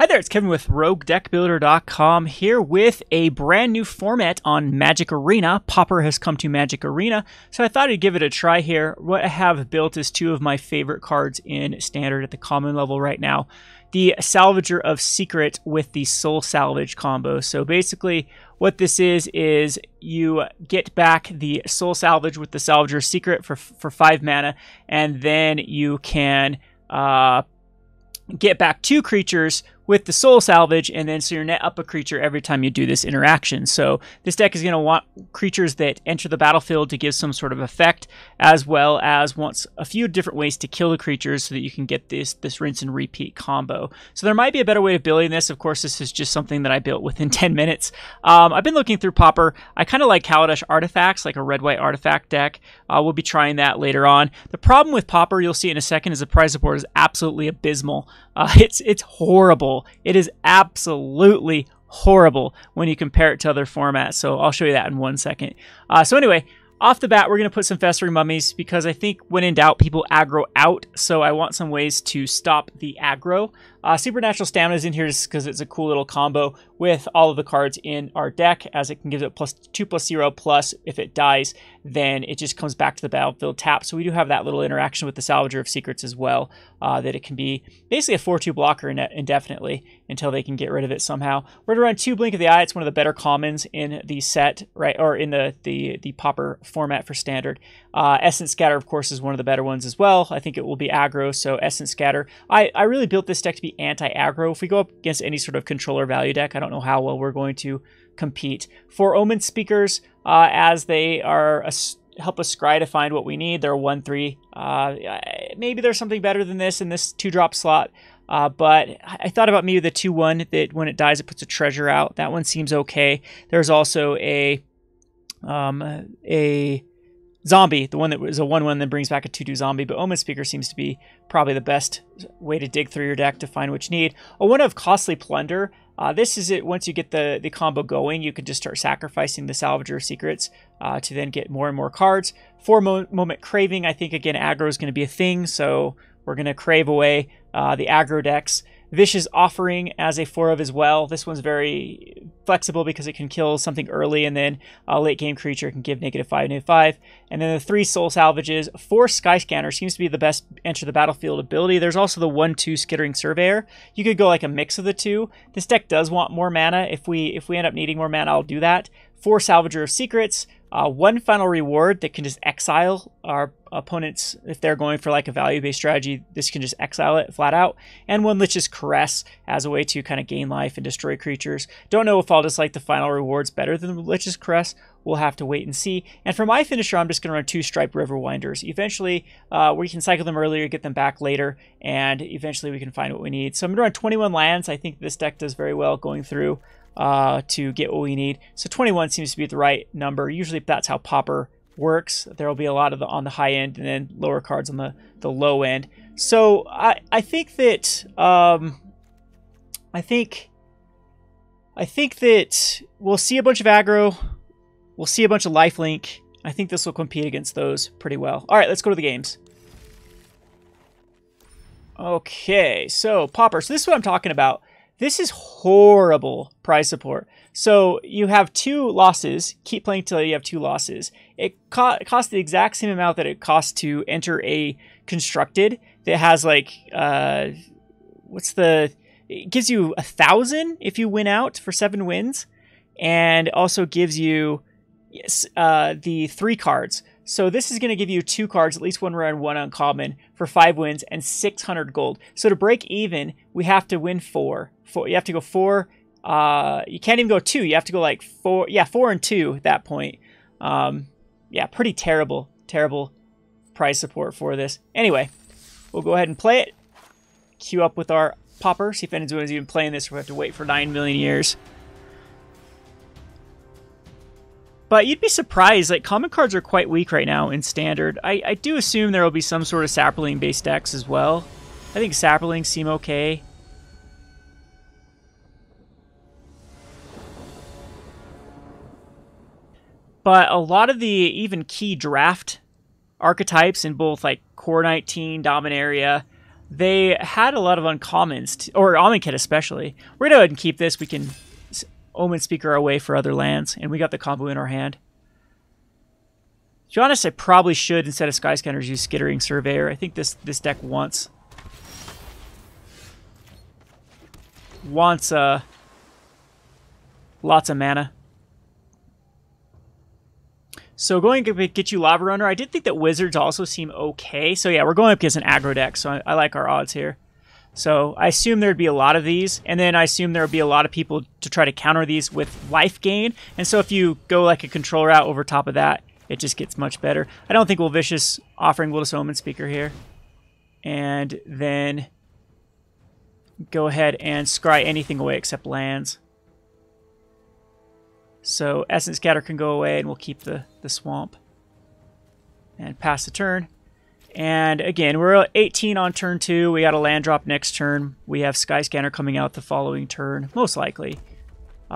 Hi there, it's Kevin with RogueDeckbuilder.com here with a brand new format on Magic Arena. Pauper has come to Magic Arena, so I thought I'd give it a try here. What I have built is two of my favorite cards in Standard at the common level right now. The Salvager of Secrets with the Soul Salvage combo. So basically what this is you get back the Soul Salvage with the Salvager of Secret for 5 mana, and then you can get back 2 creatures with the Soul Salvage, and then so you're net up a creature every time you do this interaction. So this deck is going to want creatures that enter the battlefield to give some sort of effect, as well as wants a few different ways to kill the creatures so that you can get this rinse and repeat combo. So there might be a better way of building this. Of course, this is just something that I built within 10 minutes. I've been looking through Pauper. I kind of like Kaladesh artifacts, like a red-white artifact deck. We'll be trying that later on. The problem with Pauper, you'll see in a second, is the price support is absolutely abysmal. It's horrible. It is absolutely horrible when you compare it to other formats. So I'll show you that in 1 second. So anyway, off the bat, we're going to put some Festering Mummies because I think when in doubt, people aggro out. So I want some ways to stop the aggro. Supernatural Stamina is in here just because it's a cool little combo with all of the cards in our deck, as it can give it +2/+0, plus if it dies, then it just comes back to the battlefield tap. So we do have that little interaction with the Salvager of Secrets as well, that it can be basically a 4/2 blocker indefinitely until they can get rid of it somehow. We're going to run 2 Blink of the Eye. It's one of the better commons in the set, right, or in the Pauper format for Standard. Essence Scatter, of course, is one of the better ones as well. I think it will be aggro, so Essence Scatter. I really built this deck to be anti-aggro. If we go up against any sort of controller value deck, I don't know how well we're going to compete. For Omenspeakers, as they are help us scry to find what we need. They're a 1/3. Maybe there's something better than this in this 2-drop slot. But I thought about maybe the 2/1 that when it dies, it puts a treasure out. That one seems okay. There's also a zombie, the one that was a 1/1 that brings back a 2/2 zombie, but Omenspeaker seems to be probably the best way to dig through your deck to find what you need. One of Costly Plunder. This is it. Once you get the combo going, you can just start sacrificing the Salvager of Secrets to then get more and more cards. For Moment Craving, I think, again, aggro is going to be a thing, so we're going to crave away the aggro decks. Vicious Offering as a 4 of as well. This one's very flexible because it can kill something early, and then a late game creature can give -5, -5. And then the 3 Soul Salvages. 4 Skyscanner seems to be the best enter the battlefield ability. There's also the 1/2 Skittering Surveyor. You could go like a mix of the two. This deck does want more mana. If we end up needing more mana, I'll do that. 4 Salvager of Secrets. 1 Final Reward that can just exile our opponents. If they're going for like a value-based strategy, this can just exile it flat out. And 1 Lich's Caress as a way to kind of gain life and destroy creatures. Don't know if I'll just like the Final Rewards better than the Lich's Caress. We'll have to wait and see. And for my finisher, I'm just going to run 2 Striped Riverwinders. Eventually, we can cycle them earlier, get them back later, and eventually we can find what we need. So I'm going to run 21 lands. I think this deck does very well going through to get what we need. So 21 seems to be the right number. Usually that's how Pauper works. There will be a lot of on the high end and then lower cards on the low end. So I think that I think that we'll see a bunch of aggro. We'll see a bunch of lifelink. I think this will compete against those pretty well. All right, let's go to the games. Okay, so Pauper. So this is what I'm talking about. This is horrible price support. So you have 2 losses. Keep playing till you have 2 losses. It costs the exact same amount that it costs to enter a constructed that has like, it gives you 1,000 if you win out for 7 wins. And also gives you the 3 cards. So this is going to give you 2 cards, at least 1 rare and 1 uncommon, for 5 wins and 600 gold. So to break even, we have to win 4. You have to go 4. You can't even go 2. You have to go like 4. Yeah, 4 and 2 at that point. Yeah, pretty terrible price support for this. Anyway, we'll go ahead and play it. Queue up with our Pauper. See if anyone's even playing this. We have to wait for 9 million years. But you'd be surprised, like, common cards are quite weak right now in Standard. I do assume there will be some sort of Saproling-based decks as well. I think Saprolings seem okay. But a lot of the even key draft archetypes in both, like, Core 19, Dominaria, they had a lot of uncommons, or Omenspeaker especially. We're going to go ahead and keep this. We can Omenspeaker our way for other lands, and we got the combo in our hand. To be honest, I probably should, instead of Skyscanners, use Skittering Surveyor. I think this deck wants lots of mana. So going to get you Lava Runner. I did think that Wizards also seem okay. So yeah, we're going up against an aggro deck, so I like our odds here. So I assume there'd be a lot of these, and then I assume there would be a lot of people to try to counter these with life gain. And so if you go like a control route over top of that, it just gets much better. I don't think we'll Vicious Offering. We'll just Omenspeaker here. And then go ahead and scry anything away except lands. So Essence Scatter can go away, and we'll keep the swamp. And pass the turn. And again, we're at 18 on turn 2. We got a land drop next turn. We have Skyscanner coming out the following turn, most likely.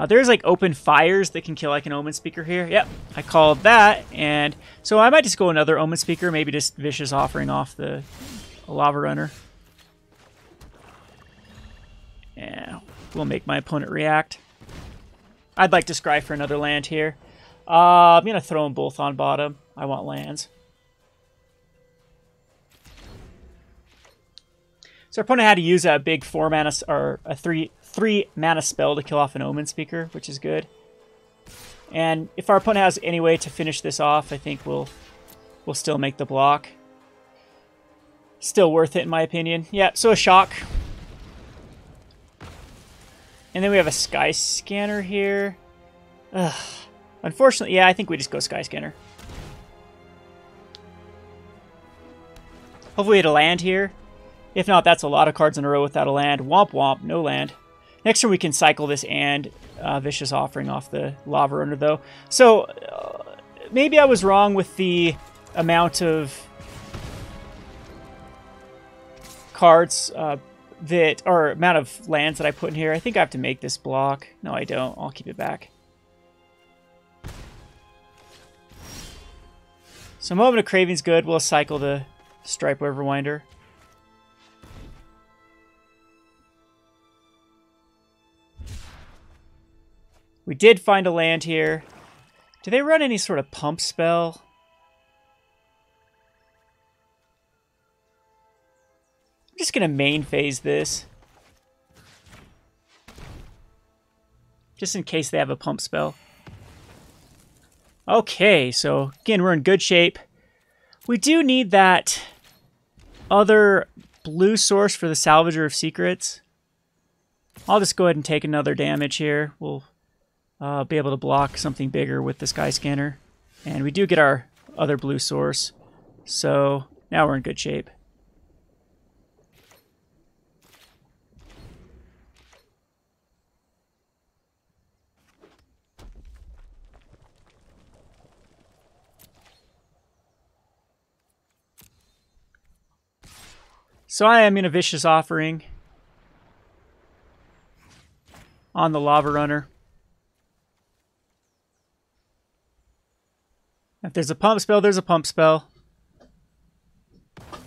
There's like open fires that can kill like an Omenspeaker here. Yep, I called that. And so I might just go another Omenspeaker, maybe just Vicious Offering off the Lava Runner. Yeah, we'll make my opponent react. I'd like to scry for another land here. I'm going to throw them both on bottom. I want lands. So our opponent had to use a big 4 mana or a 3 mana spell to kill off an Omenspeaker, which is good. And if our opponent has any way to finish this off, I think we'll still make the block. Still worth it in my opinion. Yeah, so a shock. And then we have a Skyscanner here. Ugh. Unfortunately, yeah, I think we just go Skyscanner. Hopefully we had a land here. If not, that's a lot of cards in a row without a land. Womp womp, no land. Next turn we can cycle this and Vicious Offering off the Lava Runner, though. So maybe I was wrong with the amount of cards or amount of lands that I put in here. I think I have to make this block. No, I don't. I'll keep it back. So Moment of Craving's good. We'll cycle the Striped Riverwinder. We did find a land here. Do they run any sort of pump spell? I'm just going to main phase this. Just in case they have a pump spell. Okay, so again, we're in good shape. We do need that other blue source for the Salvager of Secrets. I'll just go ahead and take another damage here. We'll be able to block something bigger with the Skyscanner. And we do get our other blue source. So now we're in good shape. So I am in a Vicious Offering on the Lava Runner. If there's a pump spell, there's a pump spell.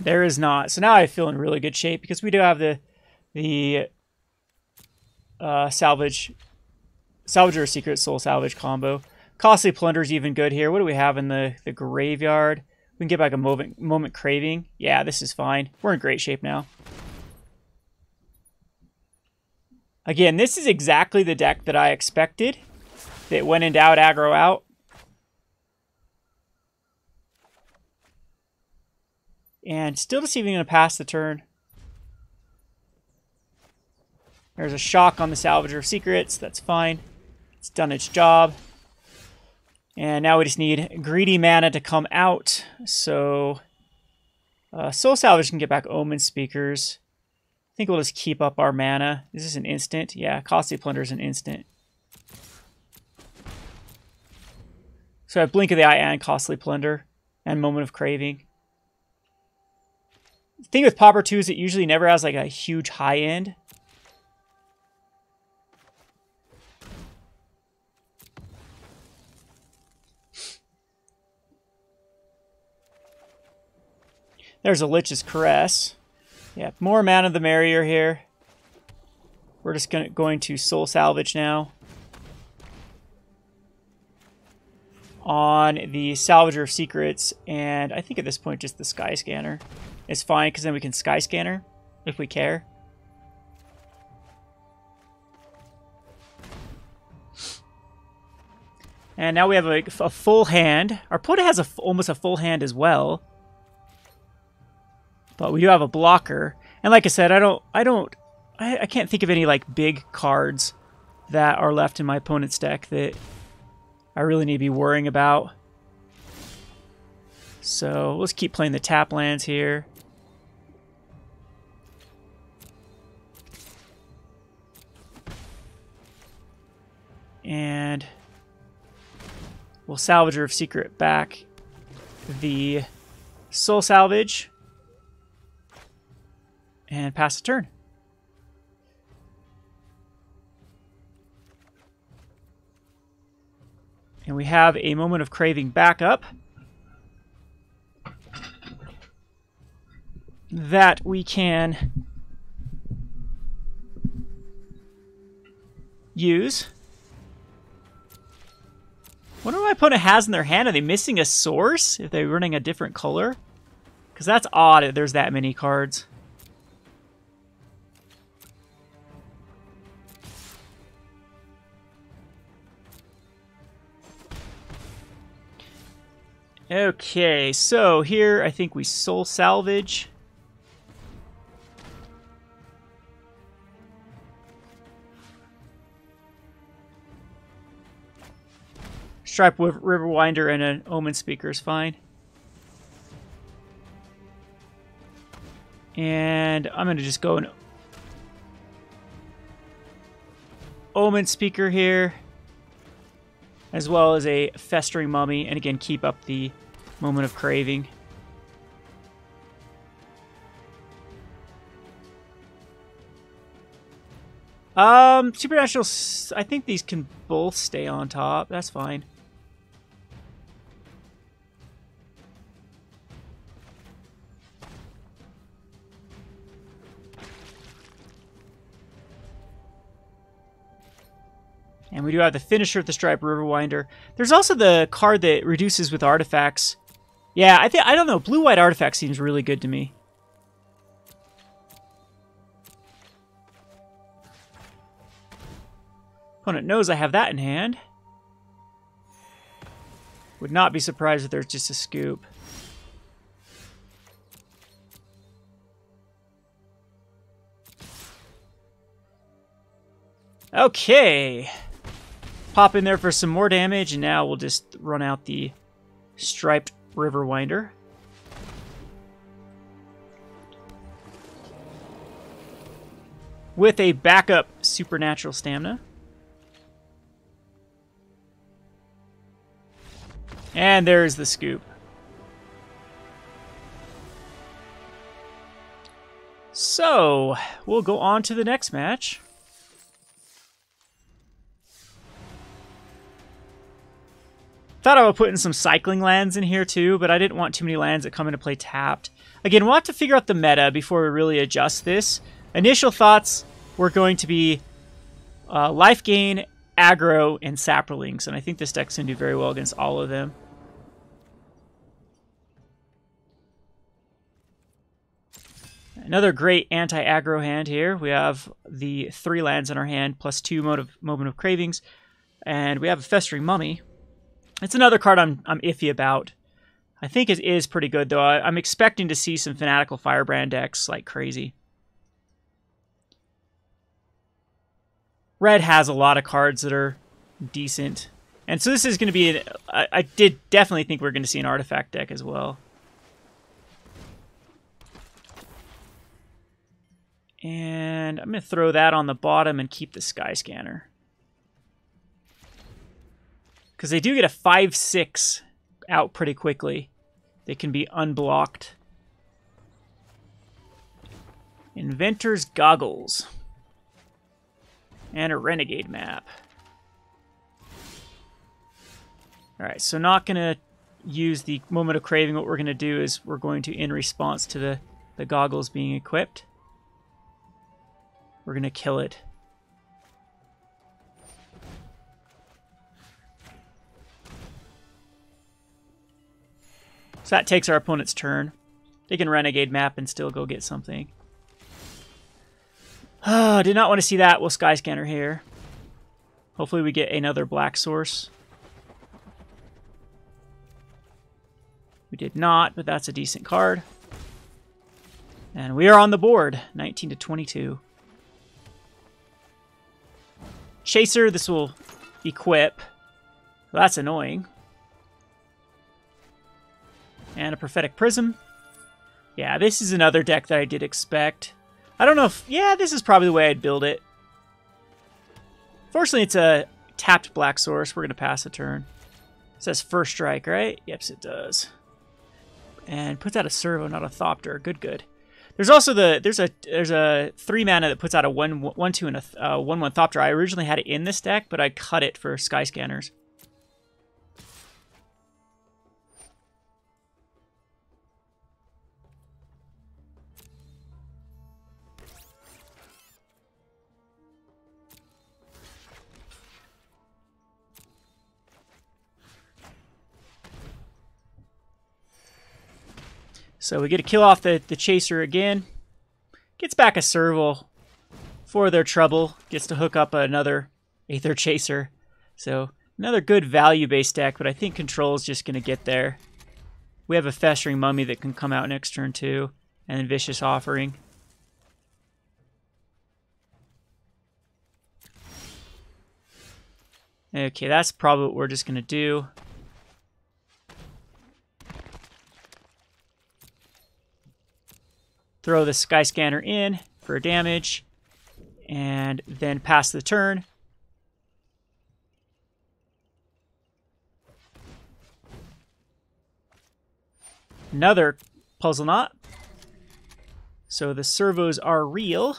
There is not. So now I feel in really good shape because we do have the Salvager of Secrets Soul Salvage combo. Costly Plunder is even good here. What do we have in the graveyard? We can get back a moment Craving. Yeah, this is fine. We're in great shape now. Again, this is exactly the deck that I expected. That when in doubt, aggro out. And still just even going to pass the turn. There's a shock on the Salvager of Secrets. That's fine. It's done its job. And now we just need greedy mana to come out. So Soul Salvage can get back Omenspeakers. I think we'll just keep up our mana. Is this an instant? Yeah, Costly Plunder is an instant. So I have Blink of the Eye and Costly Plunder and Moment of Craving. The thing with Pauper 2 is it usually never has like a huge high end. There's a Lich's Caress. Yeah, more mana the merrier here. We're just going to soul salvage now. On the Salvager of Secrets, and I think at this point just the Skyscanner is fine, because then we can Skyscanner if we care. And now we have a full hand. Our opponent has almost a full hand as well, but we do have a blocker. And like I said, I can't think of any like big cards that are left in my opponent's deck that I really need to be worrying about. So let's keep playing the tap lands here. And we'll Salvager of Secret back the Soul Salvage and pass the turn. And we have a Moment of Craving backup that we can use. What do my opponent has in their hand? Are they missing a source if they're running a different color? Because that's odd if there's that many cards. Okay, so here I think we soul salvage. Striped Riverwinder and an Omenspeaker is fine. And I'm going to just go an Omenspeaker here, as well as a Festering Mummy, and again, keep up the Moment of Craving. Supernatural, I think these can both stay on top. That's fine. And we do have the finisher with the Striped Riverwinder. There's also the card that reduces with artifacts. Yeah, I don't know. Blue-white artifact seems really good to me. Opponent knows I have that in hand. Would not be surprised if there's just a scoop. Okay. Pop in there for some more damage, and now we'll just run out the Striped Riverwinder. With a backup Supernatural Stamina. And there's the scoop. So, we'll go on to the next match. Thought I would put in some cycling lands in here too, but I didn't want too many lands that come into play tapped. Again, we'll have to figure out the meta before we really adjust this. Initial thoughts were going to be life gain, aggro, and saprolings, and I think this deck's going to do very well against all of them. Another great anti-aggro hand here. We have the 3 lands in our hand, plus 2 Moment of Cravings, and we have a Festering Mummy. It's another card I'm iffy about. I think it is pretty good, though. I'm expecting to see some Fanatical Firebrand decks like crazy. Red has a lot of cards that are decent. And so this is going to be... I did definitely think we're going to see an artifact deck as well. And I'm going to throw that on the bottom and keep the Skyscanner. Because they do get a 5/6 out pretty quickly. They can be unblocked. Inventor's Goggles. And a Renegade map. Alright, so not going to use the Moment of Craving. What we're going to do is we're going to, in response to the goggles being equipped, we're going to kill it. So that takes our opponent's turn. They can Renegade map and still go get something. Oh, did not want to see that. We'll Skyscanner here. Hopefully we get another black source. We did not, but that's a decent card. And we are on the board, 19 to 22. Chaser, this will equip. Well, that's annoying. And a Prophetic Prism. Yeah, this is another deck that I did expect. I don't know if... Yeah, this is probably the way I'd build it. Fortunately, it's a tapped black source. We're going to pass a turn. It says first strike, right? Yep, it does. And puts out a Servo, not a Thopter. Good, good. There's also there's a 3 mana that puts out a 1/2 and a 1/1 Thopter. I originally had it in this deck, but I cut it for Skyscanners. So we get to kill off the Chaser again. Gets back a Serval for their trouble. Gets to hook up another Aether Chaser. So another good value-based deck, but I think Control is just going to get there. We have a Festering Mummy that can come out next turn too. And then Vicious Offering. Okay, that's probably what we're just going to do. Throw the Skyscanner in for damage, and then pass the turn. Another Puzzle Knot. So the servos are real.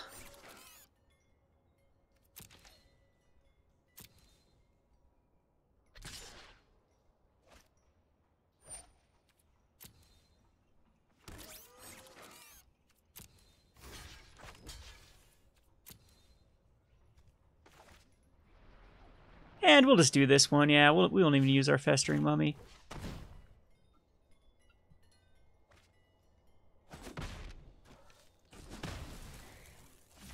And we'll just do this one. Yeah, we won't even use our Festering Mummy.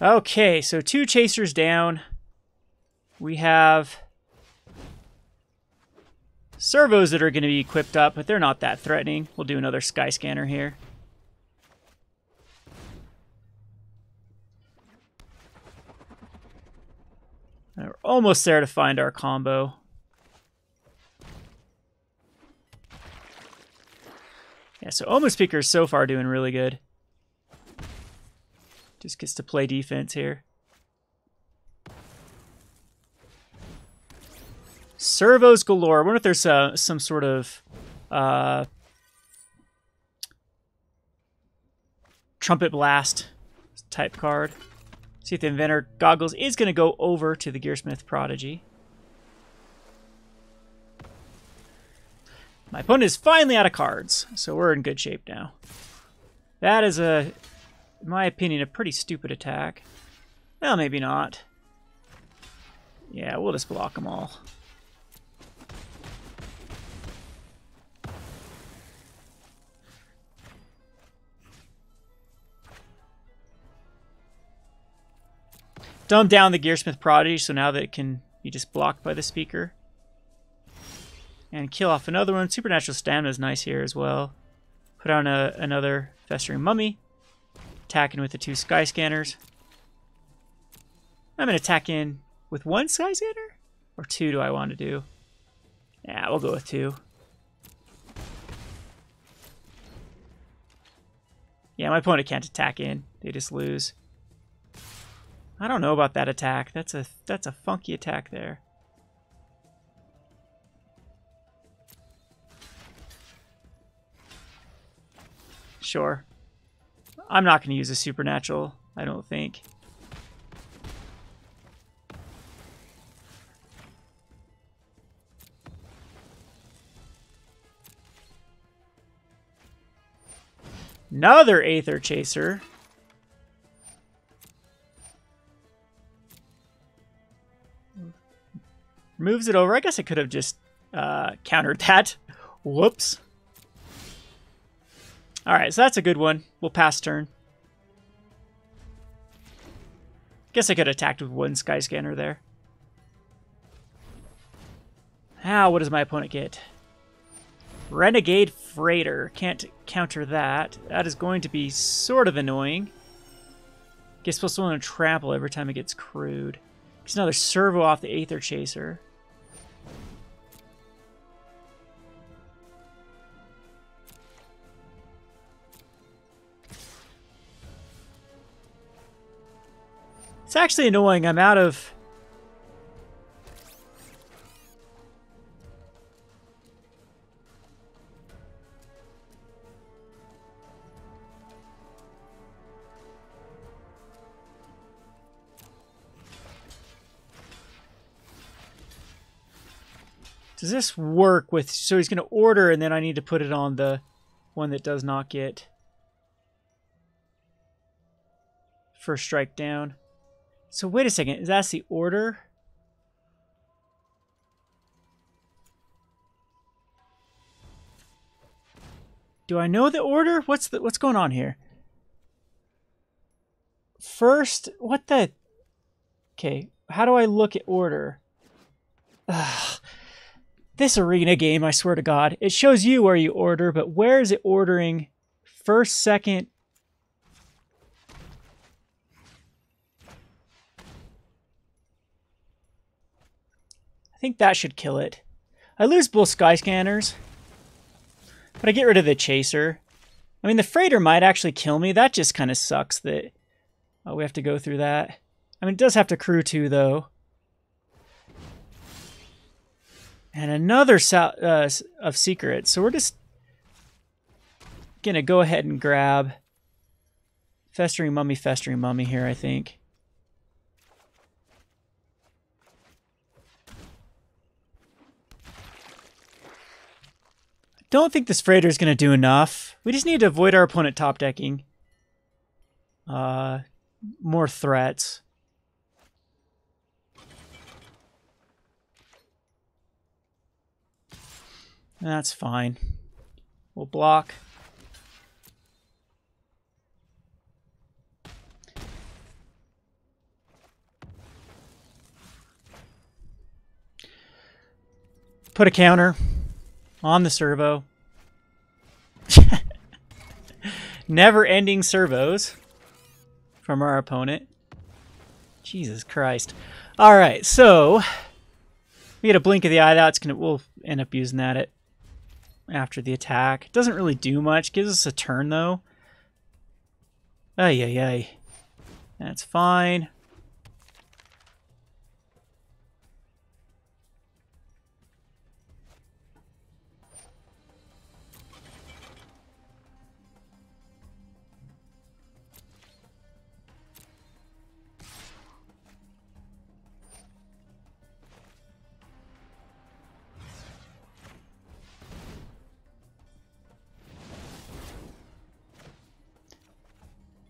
Okay, so 2 Chasers down. We have servos that are going to be equipped up, but they're not that threatening. We'll do another Skyscanner here. We're almost there to find our combo. Yeah, so Omenspeaker is so far doing really good. Just gets to play defense here. Servos galore. I wonder if there's some sort of Trumpet Blast type card. See if the Inventor Goggles is going to go over to the Gearsmith Prodigy. My opponent is finally out of cards, so we're in good shape now. That is, in my opinion, a pretty stupid attack. Well, maybe not. Yeah, we'll just block them all. Dumb down the Gearsmith Prodigy, so now that it can be just blocked by the speaker. And kill off another one. Supernatural Stamina is nice here as well. Put on another Festering Mummy. Attacking with the 2 Skyscanners. I'm going to attack in with 1 Skyscanner? Or 2 do I want to do? Yeah, we'll go with 2. Yeah, my opponent can't attack in. They just lose. I don't know about that attack. That's a funky attack there. Sure. I'm not going to use a Supernatural, I don't think. Another Aether Chaser. Moves it over. I guess I could have just countered that. Whoops. Alright, so that's a good one. We'll pass turn. Guess I could have attacked with one Skyscanner there. Now, what does my opponent get? Renegade Freighter. Can't counter that. That is going to be sort of annoying. Guess supposed to want to trample every time it gets crewed. Gets another servo off the Aether Chaser. It's actually annoying. I'm out of... Does this work with... So he's going to order, and then I need to put it on the one that does not get first strike down. So wait a second. Is that the order? Do I know the order? What's going on here? First, what the... Okay, how do I look at order? Ugh. This arena game, I swear to God. It shows you where you order, but where is it ordering first, second? I think that should kill it. I lose both Skyscanners, but I get rid of the Chaser. I mean, the Freighter might actually kill me. That just kind of sucks that we have to go through that. I mean, it does have to crew too, though. And another of Secrets. So we're just going to go ahead and grab Festering Mummy here, I think. Don't think this Freighter is going to do enough. We just need to avoid our opponent top decking more threats. That's fine. We'll block. Put a counter on the servo. Never-ending servos from our opponent. Jesus Christ. All right, so we get a blink of the eye. We'll end up using that after the attack. It doesn't really do much. Gives us a turn though. Ay ay ay. That's fine.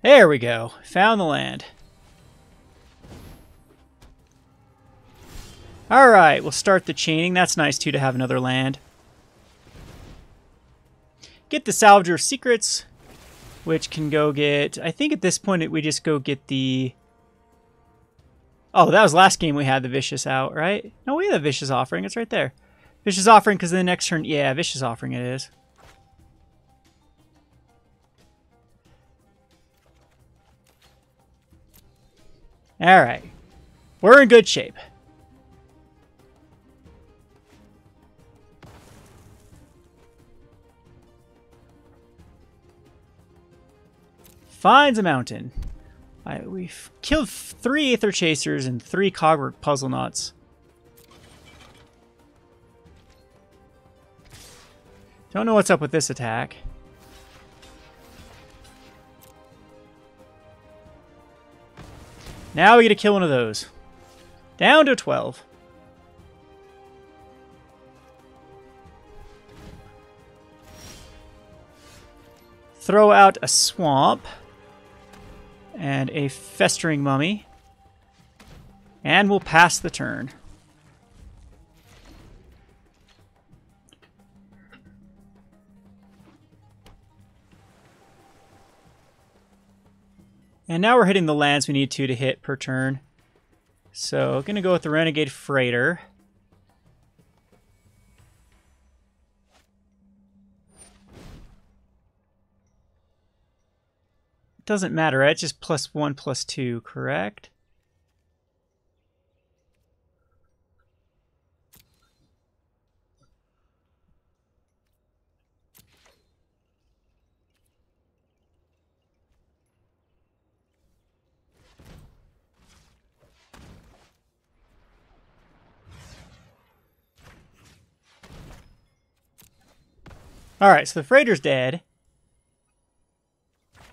There we go. Found the land. Alright, we'll start the chaining. That's nice, too, to have another land. Get the Salvager of Secrets, which can go get... I think at this point we just go get the... Oh, that was last game we had the Vicious out, right? No, we had the Vicious Offering. It's right there. Vicious Offering, because the next turn... Yeah, Vicious Offering it is. Alright. We're in good shape. Finds a mountain. We've killed 3 Aether Chasers and 3 Cogwork Puzzle Knots. Don't know what's up with this attack. Now we get to kill one of those. Down to 12. Throw out a Swamp. And a Festering Mummy. And we'll pass the turn. And now we're hitting the lands we need to hit per turn. So, gonna go with the Renegade Freighter. Doesn't matter, right? It's just +1/+2, correct? Alright, so the freighter's dead.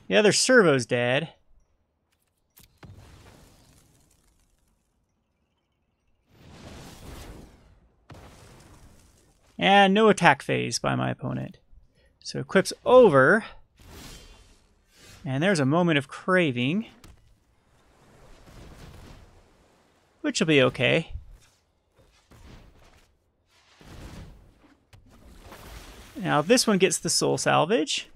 The other servo's dead. And no attack phase by my opponent. So equips over. And there's a Moment of Craving. Which will be okay. Now this one gets the soul salvage.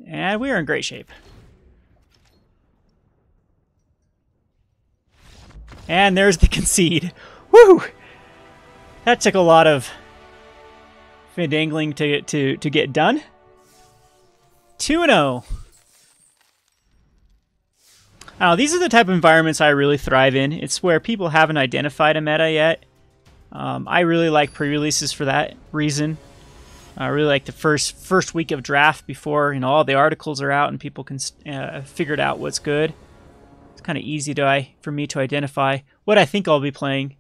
And we are in great shape. And there's the concede. Woo! That took a lot of findangling to get done. 2-0. These are the type of environments I really thrive in. It's where people haven't identified a meta yet. I really like pre-releases for that reason. I really like the first week of draft before all the articles are out and people can figure out what's good. It's kind of easy for me to identify what I think I'll be playing.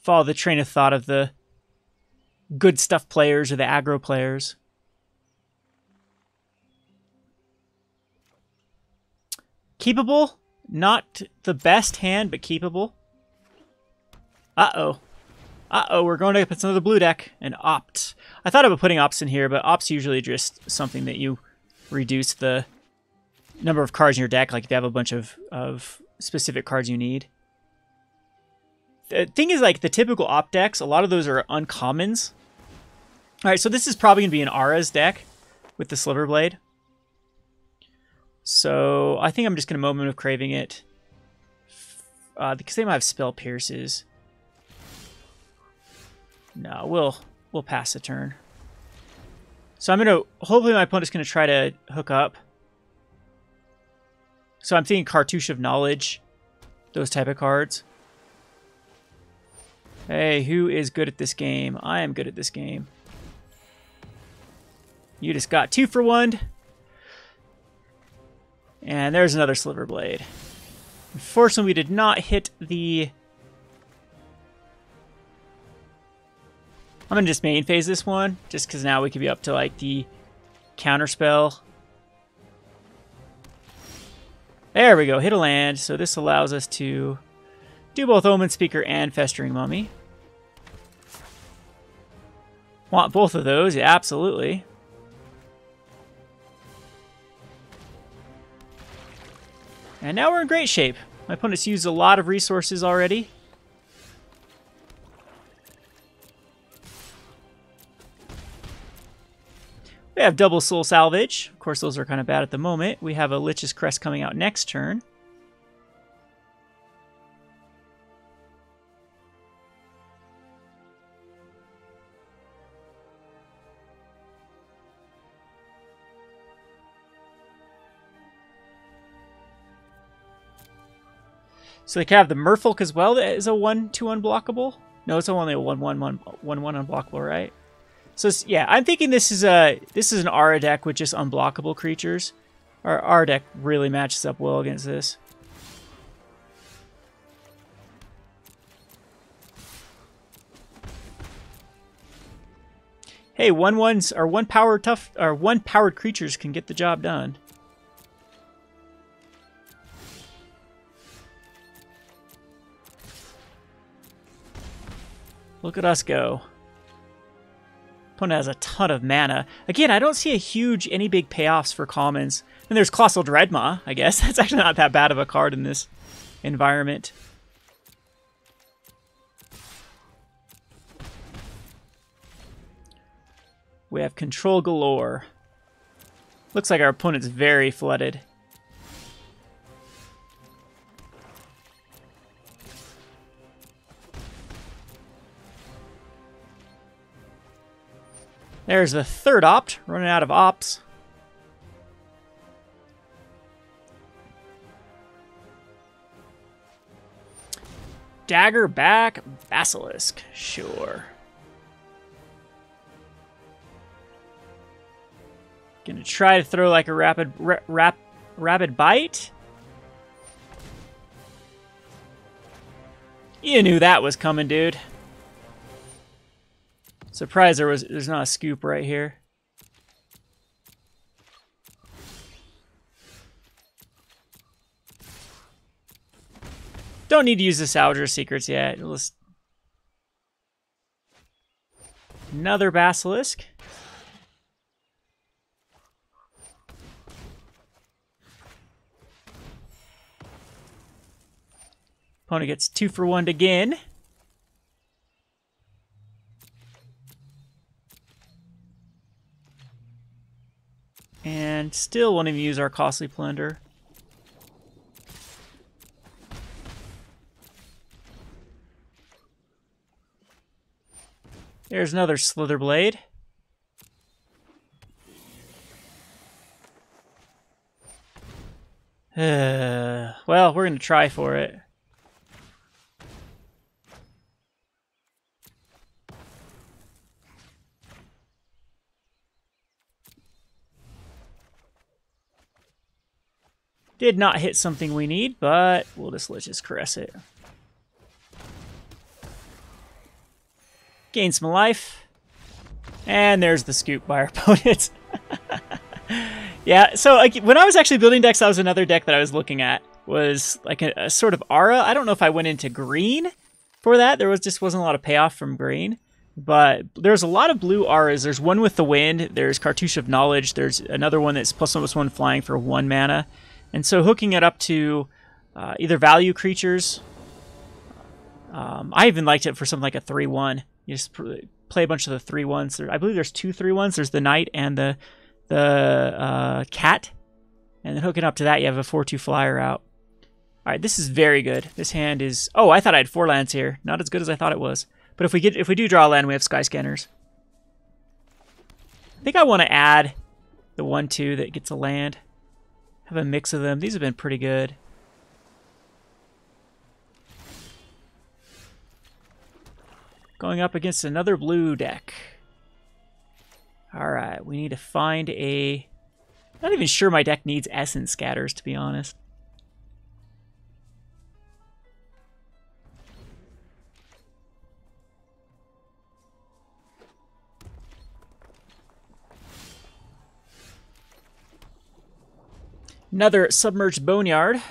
Follow the train of thought of the good stuff players or the aggro players. Keepable. Not the best hand, but keepable. Uh-oh. Uh-oh, we're going up against another blue deck. And Opt. I thought about putting Opts in here, but Opt's usually just something that you reduce the number of cards in your deck, like if you have a bunch of specific cards you need. The thing is, like, the typical Opt decks, a lot of those are uncommons. Alright, so this is probably going to be an Ara's deck with the Sliverblade. So I think I'm just going to Moment of Craving it. Because they might have Spell Pierces. No, we'll pass the turn. So I'm going to... Hopefully my opponent's going to try to hook up. So I'm thinking Cartouche of Knowledge. Those type of cards. Hey, who is good at this game? I am good at this game. You just got 2 for 1. And there's another Sliverblade. Unfortunately, we did not hit the... I'm going to just main phase this one, just because now we could be up to, like, the counterspell. There we go, hit a land. So this allows us to do both Omenspeaker and Festering Mummy. Want both of those? Yeah, absolutely. And now we're in great shape. My opponent's used a lot of resources already. We have double soul salvage. Of course, those are kind of bad at the moment. We have a Lich's Crest coming out next turn. So they can have the Merfolk as well. That is a 1/2 unblockable. No, it's only a 1/1 unblockable, right? So yeah, I'm thinking this is an Aura deck with just unblockable creatures. Our deck really matches up well against this. Hey, 1/1s or one powered creatures can get the job done. Look at us go. Opponent has a ton of mana. Again, I don't see any big payoffs for commons. And there's Colossal Dreadmaw, I guess. That's actually not that bad of a card in this environment. We have control galore. Looks like our opponent's very flooded. There's the third opt, running out of ops. Dagger back, Basilisk, sure. Gonna try to throw like a rapid bite. You knew that was coming, dude. Surprised there's not a scoop right here. Don't need to use the Salvager of Secrets yet. Another Basilisk. Opponent gets 2 for 1 again. And still won't even use our Costly Plunder. There's another Slitherblade. Well, we're going to try for it. Did not hit something we need, but let's just caress it. Gain some life. And there's the scoop by our opponents. Yeah, so when I was actually building decks, that was another deck that I was looking at. Was like a sort of aura. I don't know if I went into green for that. There just wasn't a lot of payoff from green. But there's a lot of blue auras. There's one with the wind. There's Cartouche of Knowledge. There's another one that's +1/+1 flying for 1 mana. And so hooking it up to either value creatures. I even liked it for something like a 3/1. You just play a bunch of the 3/1s. I believe there's 2 3/1s. There's the Knight and the Cat. And then hooking up to that, you have a 4/2 flyer out. All right, this is very good. This hand is... Oh, I thought I had 4 lands here. Not as good as I thought it was. But if we do draw a land, we have Skyscanners. I think I want to add the 1/2 that gets a land. Have a mix of them. These have been pretty good. Going up against another blue deck. Alright, we need to find a... Not even sure my deck needs Essence Scatters, to be honest. Another Submerged Boneyard.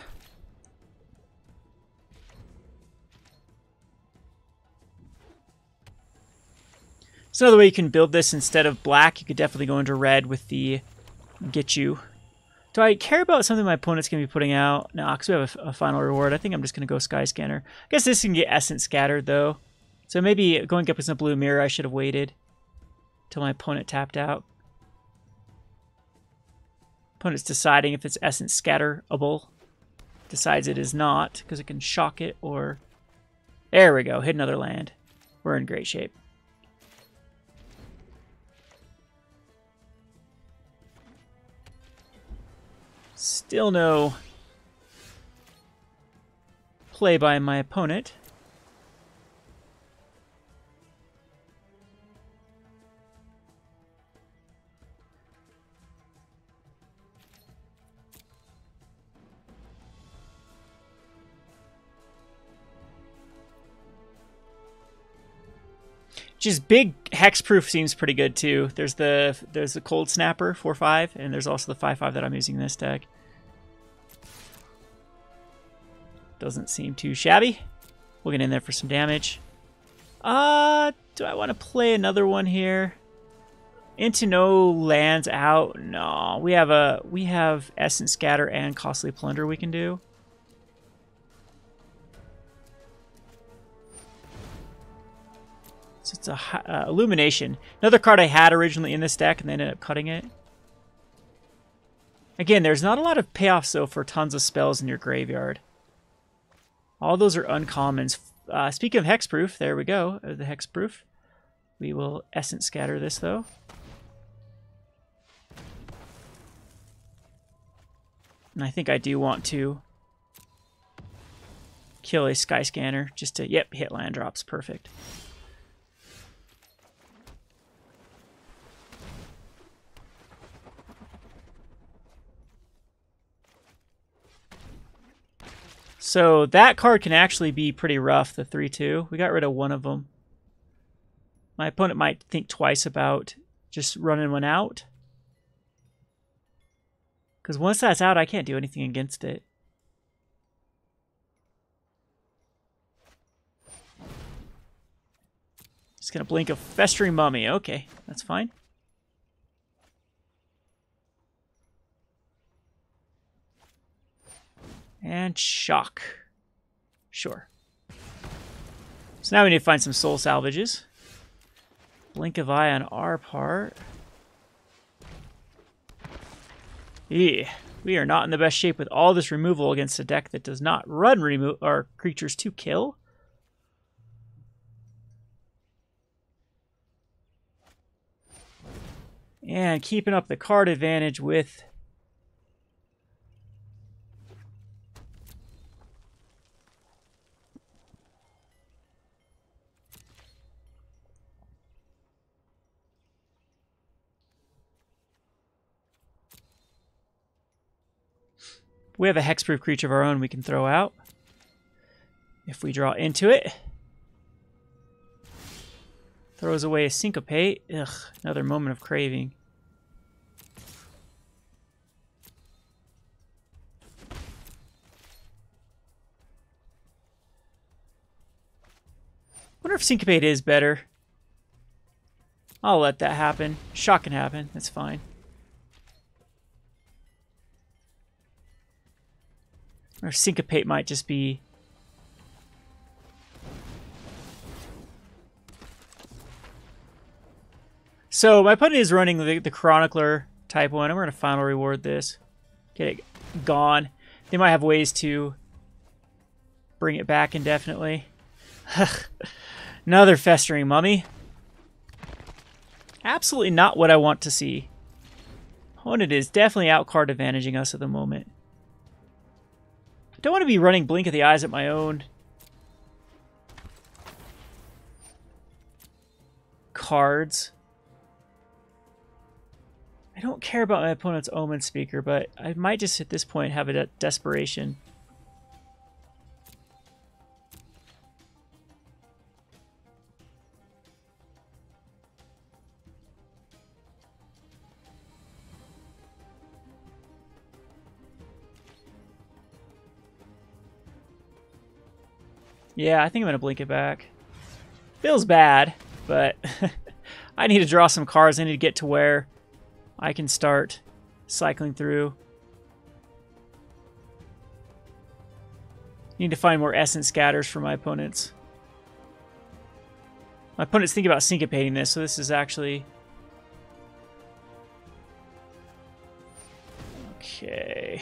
So another way you can build this instead of black, you could definitely go into red with the Get You. Do I care about something my opponent's going to be putting out? No, because we have a final reward. I think I'm just going to go Skyscanner. I guess this can get Essence Scattered, though. So maybe going up with some blue mirror, I should have waited till my opponent tapped out. Opponent's deciding if it's Essence Scatterable. Decides it is not, because it can shock it, or... There we go, hit another land. We're in great shape. Still no play by my opponent. Just big hexproof seems pretty good too. There's the Cold Snapper 4/5, and there's also the 5/5 that I'm using in this deck. Doesn't seem too shabby. We'll get in there for some damage. Do I want to play another one here? Into no lands out. No, we have Essence Scatter and Costly Plunder we can do. So it's a Illumination. Another card I had originally in this deck and then ended up cutting it. Again, there's not a lot of payoffs, though, for tons of spells in your graveyard. All those are uncommons. Speaking of hexproof, there we go. The hexproof. We will Essence Scatter this, though. And I think I do want to kill a Skyscanner just to, yep, hit land drops. Perfect. So that card can actually be pretty rough, the 3-2. We got rid of one of them. My opponent might think twice about just running one out. Because once that's out, I can't do anything against it. Just going to blink a Festering Mummy. Okay, that's fine. And shock. Sure. So now we need to find some soul salvages. Blink of eye on our part. Yeah, we are not in the best shape with all this removal against a deck that does not run our creatures to kill. And keeping up the card advantage with we have a hexproof creature of our own we can throw out if we draw into it. Throws away a Syncopate. Ugh, another Moment of Craving. Wonder if Syncopate is better. I'll let that happen. Shock can happen. That's fine. Or Syncopate might just be... So my opponent is running the Chronicler type one, and we're going to final reward this. Get it gone. They might have ways to bring it back indefinitely. Another Festering Mummy. Absolutely not what I want to see. Opponent is definitely out-card advantaging us at the moment. Don't want to be running Blink of the Eyes at my own cards. I don't care about my opponent's Omenspeaker, but I might just at this point have a desperation. Yeah, I think I'm going to blink it back. Feels bad, but I need to draw some cards. I need to get to where I can start cycling through. Need to find more Essence Scatters for my opponents. My opponent's thinking about syncopating this, so this is actually... Okay.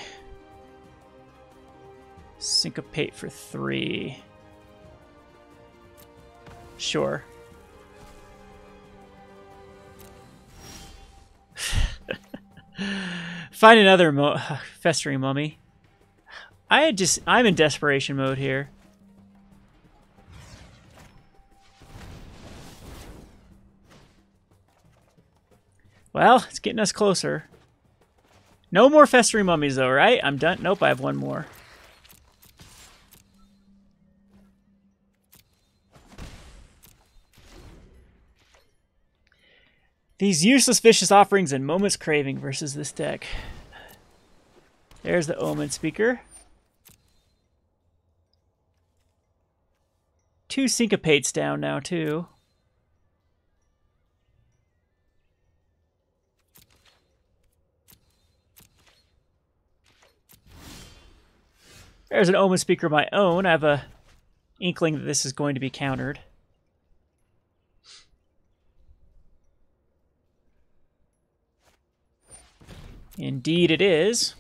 Syncopate for 3. Sure. Find another Festering Mummy. I'm in desperation mode here. Well, it's getting us closer. No more Festering Mummies though, right? I'm done. Nope, I have one more. These useless vicious offerings and Moment's Craving versus this deck. There's the Omenspeaker. 2 Syncopates down now, too. There's an Omenspeaker of my own. I have a inkling that this is going to be countered. Indeed it is.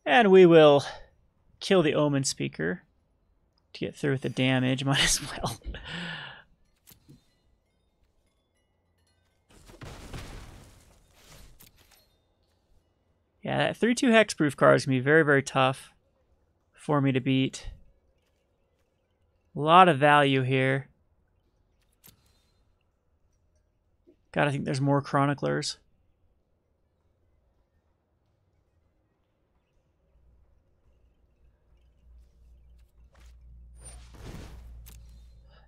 And we will kill the Omenspeaker to get through with the damage. Might as well. Yeah, that 3/2 hexproof card is going to be very, very tough for me to beat. A lot of value here. God, I think there's more Chroniclers.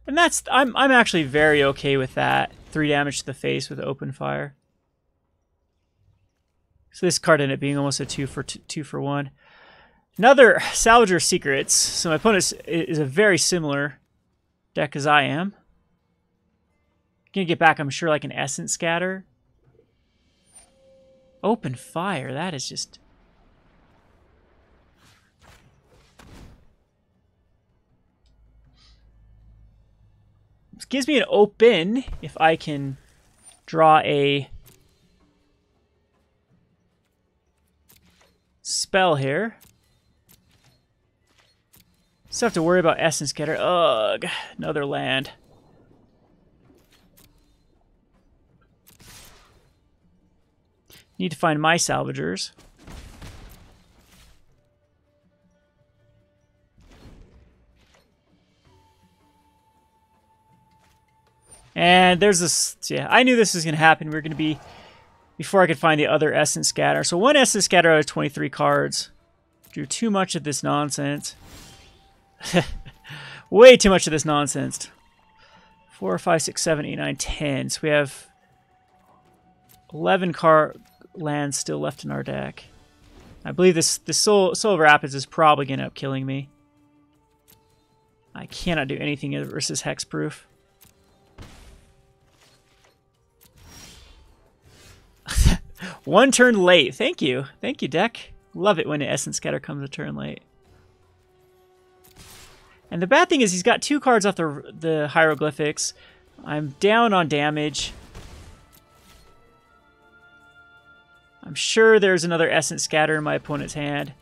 And that's I'm actually very okay with that. 3 damage to the face with open fire. So this card ended up being almost a 2 for 1. Another Salvager of Secrets. So my opponent is a very similar deck as I am. Gonna get back, I'm sure, like an Essence Scatter. Open fire, that is just... This gives me an open if I can draw a spell here. Still have to worry about Essence Scatter. Ugh, another land. Need to find my salvagers. And there's this, yeah, I knew this was going to happen. We were going to be, before I could find the other Essence Scatter. So 1 Essence Scatter out of 23 cards. Drew too much of this nonsense. Way too much of this nonsense. 4, 5, 6, 7, 8, 9, 10. So we have 11 lands still left in our deck. I believe this Soul of Rapids is probably going to end up killing me. I cannot do anything versus Hexproof. One turn late. Thank you. Thank you, deck. Love it when an Essence Scatter comes a turn late. And the bad thing is he's got 2 cards off the hieroglyphics. I'm down on damage. I'm sure there's another Essence Scatter in my opponent's hand.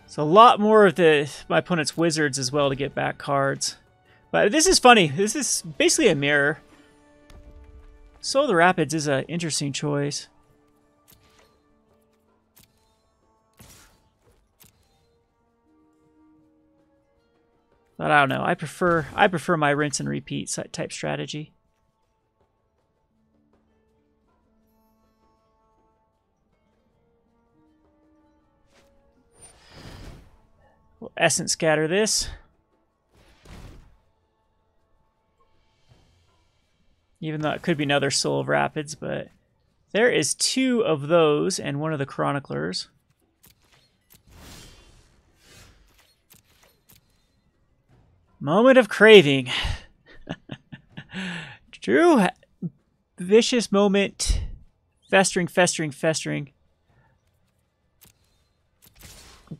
So a lot more of my opponent's wizards as well to get back cards. But this is funny. This is basically a mirror. Soul of the Rapids is an interesting choice. But I don't know. I prefer my rinse and repeat type strategy. We'll Essence Scatter this. Even though it could be another Soul of Rapids, but there is 2 of those and 1 of the Chroniclers. Moment of Craving. Drew, Vicious Moment, Festering, Festering, Festering.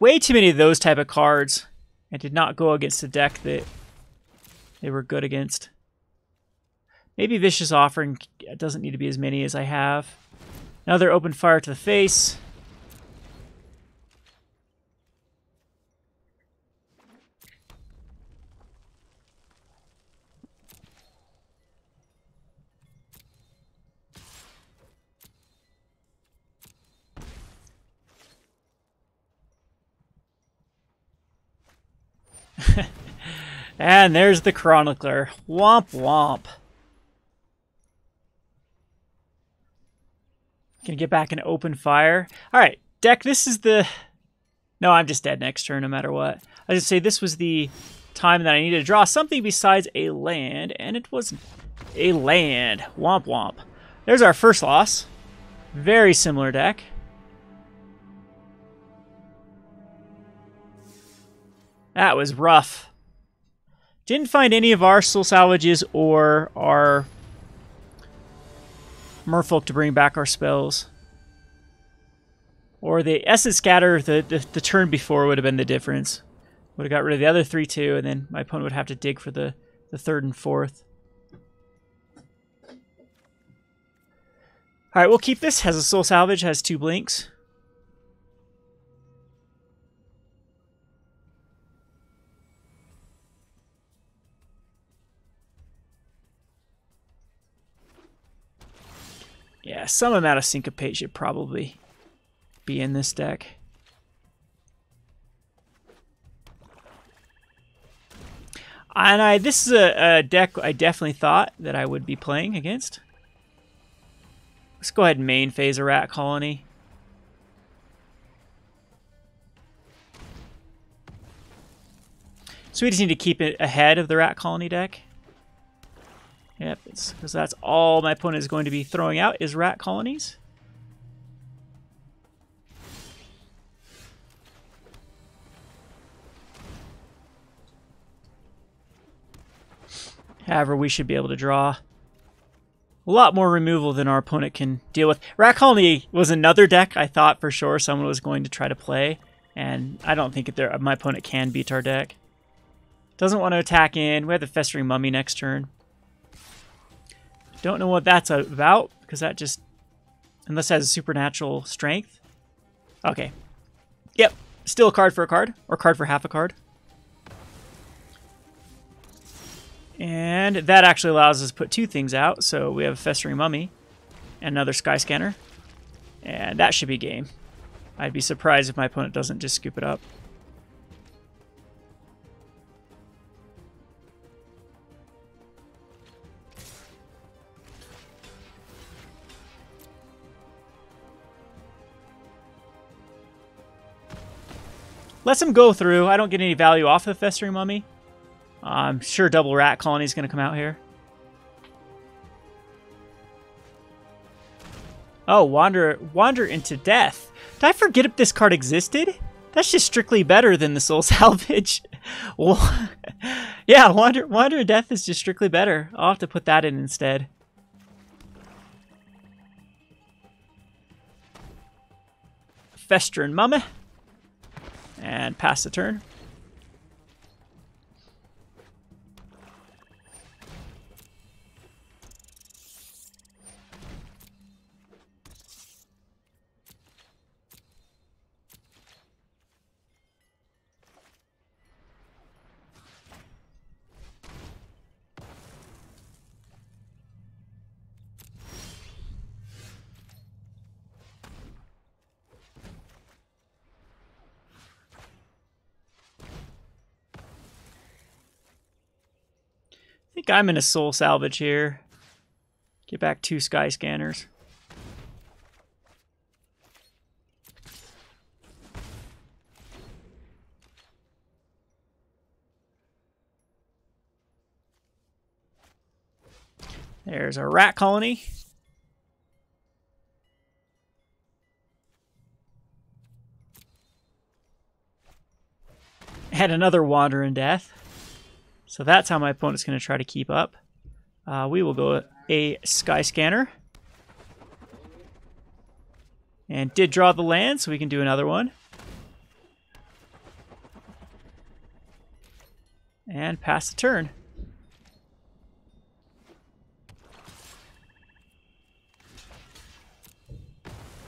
Way too many of those type of cards, and did not go against the deck that they were good against. Maybe Vicious Offering doesn't need to be as many as I have. Another Open Fire to the face. And there's the Chronicler. Womp womp. Gonna get back an Open Fire. Alright, deck, this is the... No, I'm just dead next turn no matter what. I was gonna say this was the time that I needed to draw something besides a land, and it was a land. Womp womp. There's our first loss. Very similar deck. That was rough. Didn't find any of our soul salvages or our merfolk to bring back our spells. Or the essence scatter, the turn before would have been the difference. Would have got rid of the other 3 too, and then my opponent would have to dig for the 3rd and 4th. Alright, we'll keep this. Has a soul salvage, has 2 blinks. Yeah, some amount of Syncopate should probably be in this deck. And this is a deck I definitely thought that I would be playing against. Let's go ahead and main phase a rat colony. So we just need to keep it ahead of the rat colony deck. Yep, because that's all my opponent is going to be throwing out is rat colonies. However, we should be able to draw a lot more removal than our opponent can deal with. Rat Colony was another deck I thought for sure someone was going to try to play, and I don't think my opponent can beat our deck. Doesn't want to attack in. We have the Festering Mummy next turn. Don't know what that's about, because that just... Unless it has a supernatural strength. Okay. Yep. Still a card for a card, or card for half a card. And that actually allows us to put 2 things out. So we have a Festering Mummy and another Skyscanner. And that should be game. I'd be surprised if my opponent doesn't just scoop it up. Let's him go through. I don't get any value off the Festering Mummy. I'm sure double rat colony is going to come out here. Oh, wander into death. Did I forget if this card existed? That's just strictly better than the soul salvage. Well, yeah, wander in death is just strictly better. I'll have to put that in instead. Festering Mummy. And pass the turn. I think I'm in a soul salvage here. Get back 2 Skyscanners. There's our rat colony. And another wander in death. So that's how my opponent's going to try to keep up. We will go a Skyscanner. And did draw the land, so we can do another one. And pass the turn.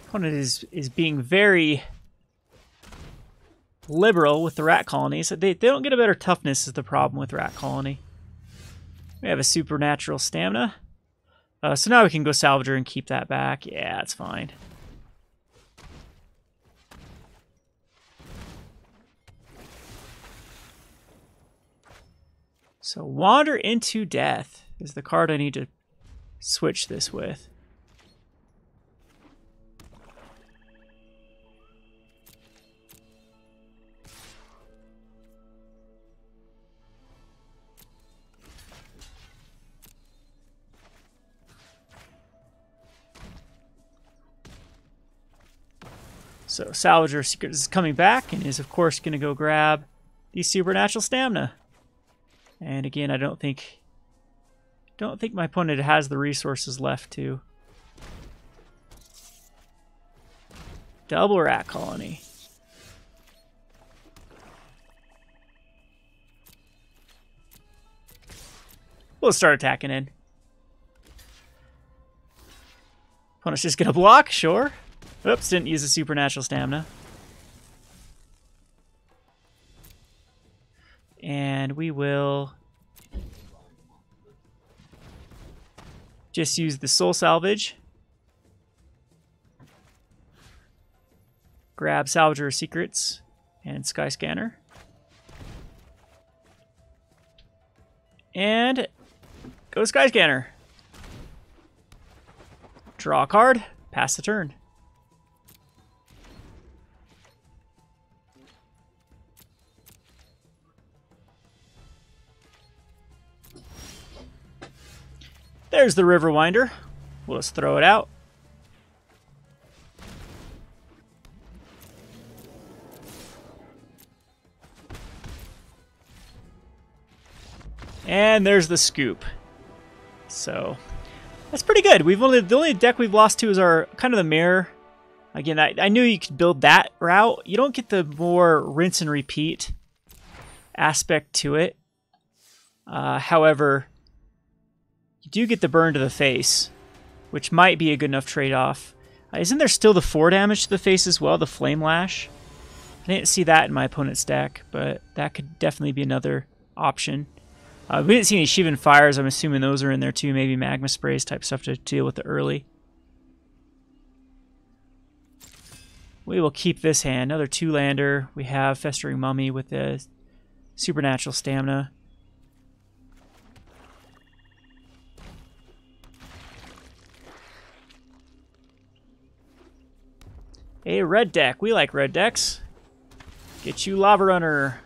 Opponent is being very liberal with the rat colonies. They don't get a better toughness is the problem with rat colony. We have a supernatural stamina. So now we can go Salvager and keep that back. Yeah, that's fine. So Wander into Death is the card I need to switch this with. So Salvager of Secrets is coming back and is of course going to go grab the supernatural stamina. And again, I don't think my opponent has the resources left to double rat colony. We'll start attacking in. Opponent's just gonna block, sure. Oops, didn't use the supernatural stamina. And we will just use the soul salvage. Grab Salvager of Secrets and Skyscanner. And go Skyscanner. Draw a card, pass the turn. There's the Riverwinder. We'll just throw it out. And there's the scoop. So that's pretty good. The only deck we've lost to is our kind of the mirror. Again, I knew you could build that route. You don't get the more rinse and repeat aspect to it. However, you do get the burn to the face, which might be a good enough trade-off. Isn't there still the 4 damage to the face as well, the Flame Lash? I didn't see that in my opponent's deck, but that could definitely be another option. We didn't see any Shivan Fires. I'm assuming those are in there too. Maybe Magma Sprays type stuff to deal with it early. We will keep this hand. Another 2-lander. We have Festering Mummy with the supernatural stamina. A red deck. We like red decks. Get you Lava Runner.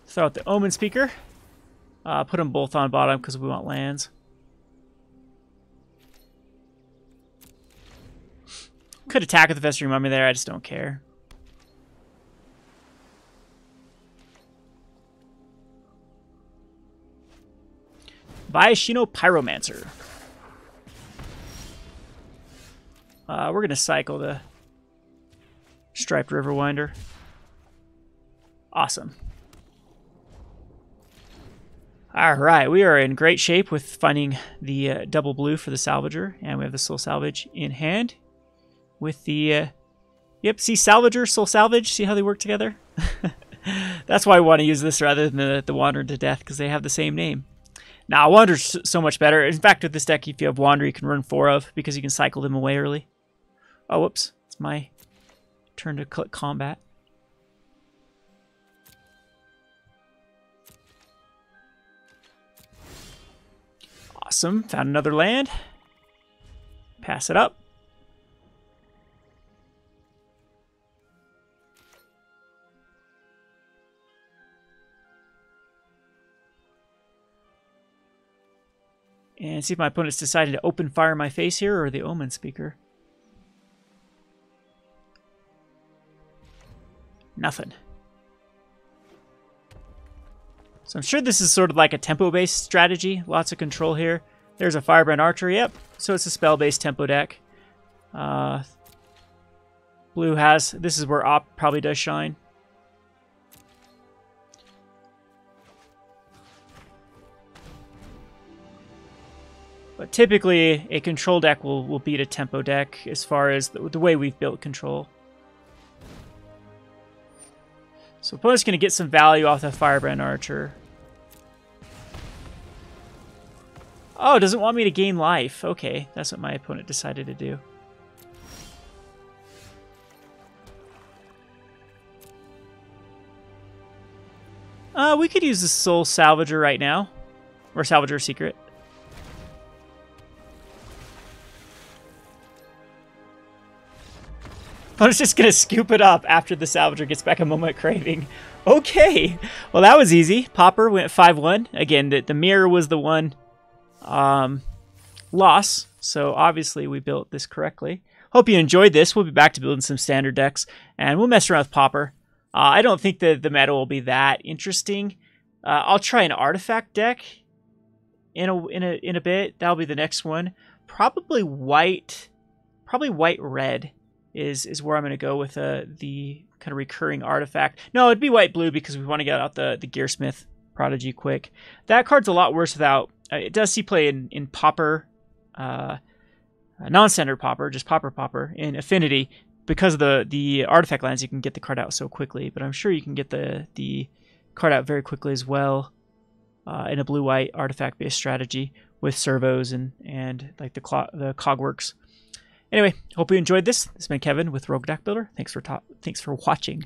Throw out the Omenspeaker. Put them both on bottom because we want lands. Could attack with the Festering Mummy there. I just don't care. Viashino Pyromancer. We're going to cycle the Striped Riverwinder. Awesome. Alright, we are in great shape with finding the double blue for the Salvager, and we have the Soul Salvage in hand. With the, yep, see Salvager, Soul Salvage, see how they work together? That's why I want to use this rather than the Wander to Death, because they have the same name. Now, Wander's so much better. In fact, with this deck, if you have Wander, you can run 4 of, because you can cycle them away early. Oh, whoops, it's my turn to click combat. Awesome, found another land. Pass it up. And see if my opponent's decided to open fire in my face here or the Omenspeaker. Nothing. So I'm sure this is sort of like a tempo-based strategy. Lots of control here. There's a Firebrand Archer. Yep. So it's a spell-based tempo deck. Blue has... This is where Op probably does shine. But typically, a control deck will beat a tempo deck as far as the way we've built control. So opponent's going to get some value off the Firebrand Archer. Oh, it doesn't want me to gain life. Okay, that's what my opponent decided to do. We could use the Soul Salvager right now. Or Salvager Secret. I'm just going to scoop it up after the Salvager gets back a Moment of Craving. Okay. Well, that was easy. Pauper went 5-1. Again, the mirror was the one loss. So obviously we built this correctly. Hope you enjoyed this. We'll be back to building some standard decks. And we'll mess around with Pauper. I don't think the meta will be that interesting. I'll try an artifact deck in a bit. That'll be the next one. Probably white red is where I'm going to go with the kind of recurring artifact. No, it'd be white blue because we want to get out the Gearsmith Prodigy quick. That card's a lot worse without. It does see play in Pauper, non-standard Pauper, just Pauper in Affinity. Because of the artifact lands, you can get the card out so quickly. But I'm sure you can get the card out very quickly as well in a blue-white artifact-based strategy with servos and like the Cogworks. Anyway, hope you enjoyed this. This has been Kevin with Rogue Deckbuilder. Thanks for watching.